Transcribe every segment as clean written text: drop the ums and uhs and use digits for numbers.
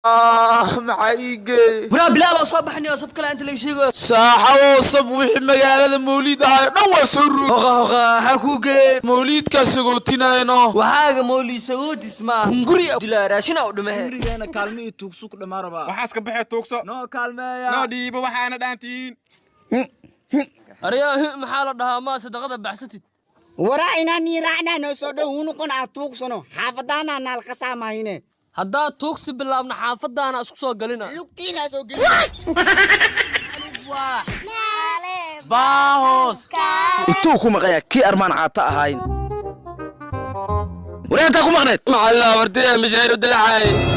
معايقة ولا بلال أصبحني أصب كلا أنت اللي يشيغ ساحة وصب وحي مقالة موليد هاي نوا سرو هغا حكوكي موليد كاسقوتنا ينو وحاجة مولي سعود اسمه هنغري دلا راشنا ودمه هنغرينا كالمي توكسوك دماربا waxaas ka baxay tuugso noo kaalmeeya noo dhiibo waxaana dhaantiin أرياه محل ده ما صدقة بحثتي وراينا نيرانا نسودو ونكون أتوكسنو حافظانا نالقسا ماينه هذا توكس بالله من حافظة أنا أسكسو قلنا لوكتينا سو قلنا باهوس intuu ku maqaya kii armaan caata ahayn wareenta ku maqneed مع الله وردي مشاهير دلعاي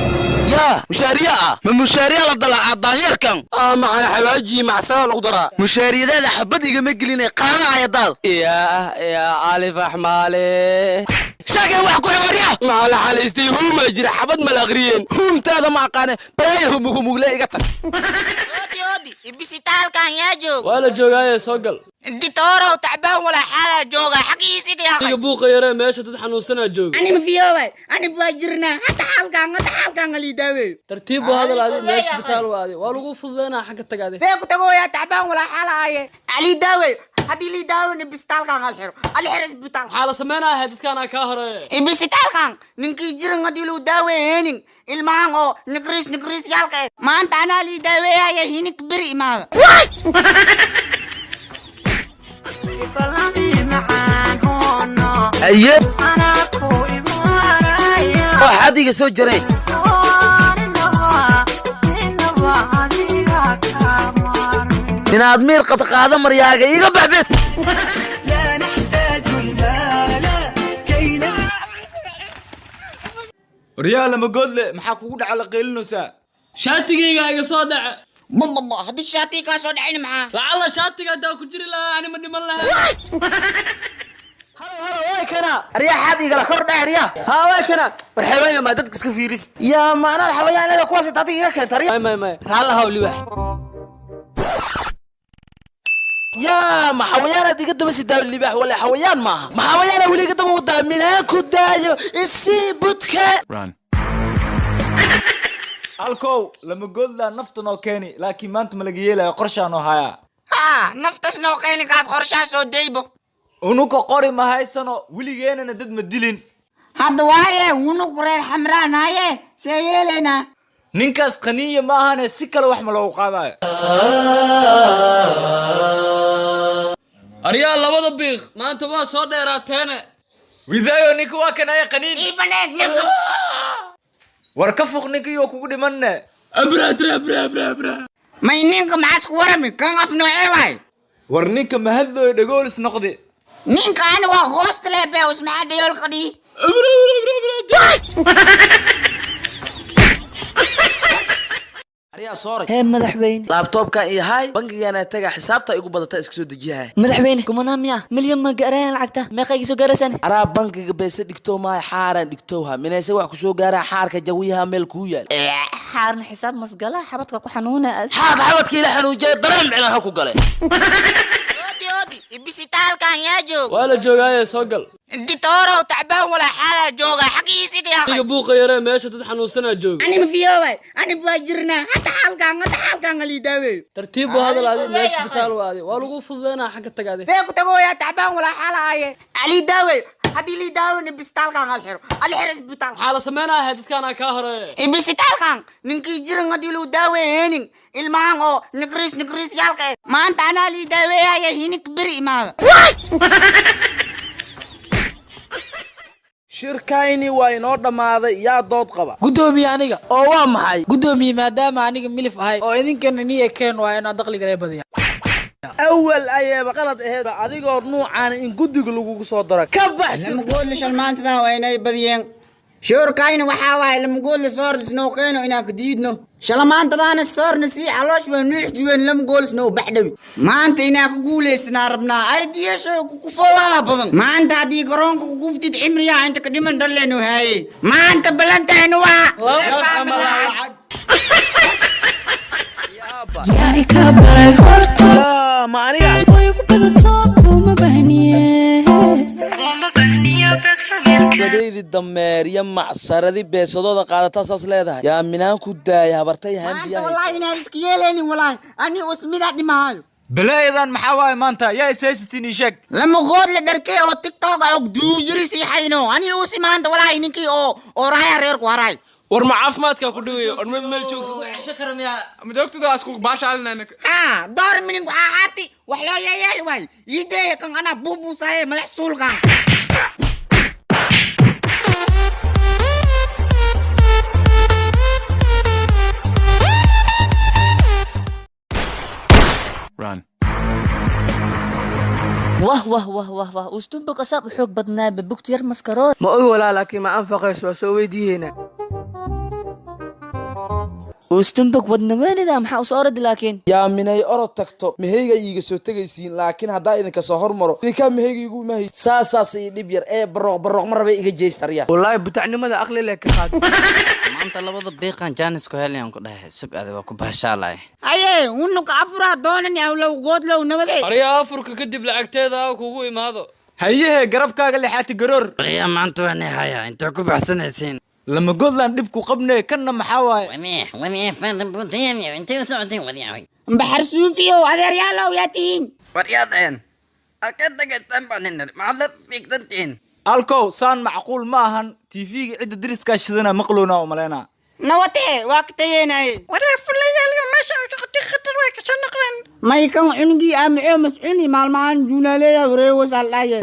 yaa mushaariya ma mushaariya la dalaca daanyarkan معنا حواجي مع سنة القدرة mushaariyadeeda xabad igama gelinay qaanacaya daad يا ألف أحمالي shaagay wax ku xigorya مع الحاليستي هم يجري حبد ملاغريين humtaada ma aqaane balaya humugle iga tag ودي بسيطال كان ياجوك ولا جوجاية سوقل انتي تورو تعبان ولا حالة جوغا حقي يسيق يا أخي يبوق يرى ماشي تدحنو سنة جوج أنا مفيوي أنا بواجرنا حتى حالكان اللي داوي ترتيب هذا العادي ماشي بتالو هذه والله فضينا حق التقادي سيكو تقول يا تعبان ولا حالة هاي علي داوي هدي اللي داوي نبستال كان الحرو الحرس بتال حالة سمينا هدت كان كاهر بسيطال كان ننكي جرن هدي لو داوي هينين المانغو نكريس يالك ما أنت أنا اللي داوي هاي هينك بري ما aye waxaad iga soo jaray inaad miir qabta qaada maryaaga iga baxbid riyaal ma godle maxaa kugu dhaca la qeylinaysaa شاتيجي قاعد صادع بابا هدي الشاتي كاسو دحين معاه لعل شاتيجي دا كجري لا يعني من لها هلا وايكنا aryaxaad igala kor dhac aryaa ها وايكنا مرحبا ما دتك اسك فيرس yaa maanaa xawayaanada kuwaas inta adiga iga keenta aryaa ما رالها هولي واحد yaa ma xawayaanaad iga daba sidaa libaax wala xawayaan maaha ma xawayaana weli iga daba wadaa minaa ku daayo isii budka alkow lama godla nafta noo keeni laakiin maanta ma laga yeelayo qorshaa noo hayaa ها نفتس نو كاين كاس قرشا سو ديبو unuka qori ma haysano weligeenana dad ma dilin هاد وايه ونو قرير حمران هايه سيلنا ninkaas qaniya ma ahane si kale wax ma loogu qaadayo أريال لبض بيخ ما أنت ما صادع راتينا widaayo ninka waa kan aya qaniin ايبنك war ka foq ninkiyo kugu dhimanne أبرا ما ينينك معاسك ورمي كان غف نوعي واي war ninka ma hadlooyo dhagoolis noqdi نينك انا وغوست لبي واسمع ديول قدي aryaa sooray هي مدحوين laabtoobkan iyo hay bangigaana taga xisaabta igu badata iska soo dejiyahay مدحوين كمان ميا مليون ما قرين لعقته ما قيسو قرسن araa bangiga beesa dhigto maay xaaran dhigtowha minayse wax ku soo gaaraa xaarka jawiyaha meel ku yaal حارن حساب مسقلة حبتك كحنونة xaad xawadkii la xanuujay dareen micna ha ku galay ودي بسيطال كان ياجوك ولا جوجاية سوقل انتي تورو تعبان ولا حالة جوغا حقي يسيق يا اخي يبوق يرى ماشي تدحنو سنة جوج انا مفيوي انا بواجرنا حتى حالكان اللي داوي ترتيب هذا العادي ماشي بتالو هذه والله فضينا حق التقادي سيكو تقول يا تعبان ولا حالة هاي علي داوي هدي اللي داوي نبستال كان الحرس بتال حالة سمينا هدت كان كاهر بسيطال كان ننكي جرن هدي لو داوي هينين المانغو نكريس يالك ما انت انا اللي داوي هاي هينك بري ما shirkayni waa inoo dhammaaday yaa dood qaba قدومي أنيقا oo waa maxay قدومي ما دام أنيقا ملف هاي أو إذن كان نية كان وأنا دقلي قريب بديها awal ayaaba qalad aheed adigoo nuucaan in guddiga lagugu soo daro ka bax لما قول ليش المانتدا ويني بديين شور كاين وحاواي لما قول لي صار سنو كاينو إنا كديدنو شلمانتدا أنا صار نسي علوش ونوح جوين لما قول سنو بحدوي ما أنت إنا كقولي سنا ربنا أي ديش كفوا بضن ما أنت هدي قرون كوفتي عمريا أنت كديمن دلنو هاي ما أنت بلنت هنوا يا إكبر غرتو ma aniga ويفقد الطاقة وما بهنيه badaydi dameeriya macsaradii beesadooda qaadata saas leedahay yaa minaan ku daaya habartay maanta wallahi inaan iska yeelaynin wallahi ani usmida dhimaayo balaayadan maxaa waaye maanta yaa isaysatiin ii sheeg lama good la dharkay oo tiktok og duujiri si xadino ani usi maanta wallahi ninkii oo raaya reer ku haray war ma caafimaadka ku dhaweeyo ormad meel joogso ma joogtida asku baashaalinayna door minin ku ahaati wax loo yeeyay way yidee kan ana buubuusaye madax suulkan run wah ustunba qasaab xoog badnaa babugti yar maskarood ma ogi walaa laakiin ma anfaqayso waa soo weydiiyeyna ustunbag wadnaweynida maxaa usoo oradi laakiin yaa minay orod tagto meheyga iiga soo tegaysiin laakiin haddaa idinka soo hormaro idinkaa meheyga igu imahay saasaas ii dhib yar ee barooq ma rabay iga jeystarya wallaahi butacnimada aqli leh ka qaad maanta labada biiqan jaanis ku helayaan ku dhahay sug ade waa ku baashaalay aye unuka afura doonani awlow goodlow nabadey aryaa afurka kadib lacagteeda kugu imaado hayehe garabkaaga lixaati garoor aryaa maanta waa nihaya intaa ku baxsanaysiin lama godlaan dhib ku qabnee kanna maxaa waaye ونيح فاضي بوتين انت وسعتين ونيح baxar suufiyow adeeryaalow yaa tihiin ورياضين أكيد تنبع معلب فيك تنتين alkow saan macquul ma ahan tv-ga cidda deriskaa shidana maqlowna oo malaynaa nawatee waa ka tageenaye وريا فليالي ماشي عطي خطر ويك عشان نقلن may kan cunugii aamicoo mascuni maalmahan juunaaleeya wareegosaaldhaye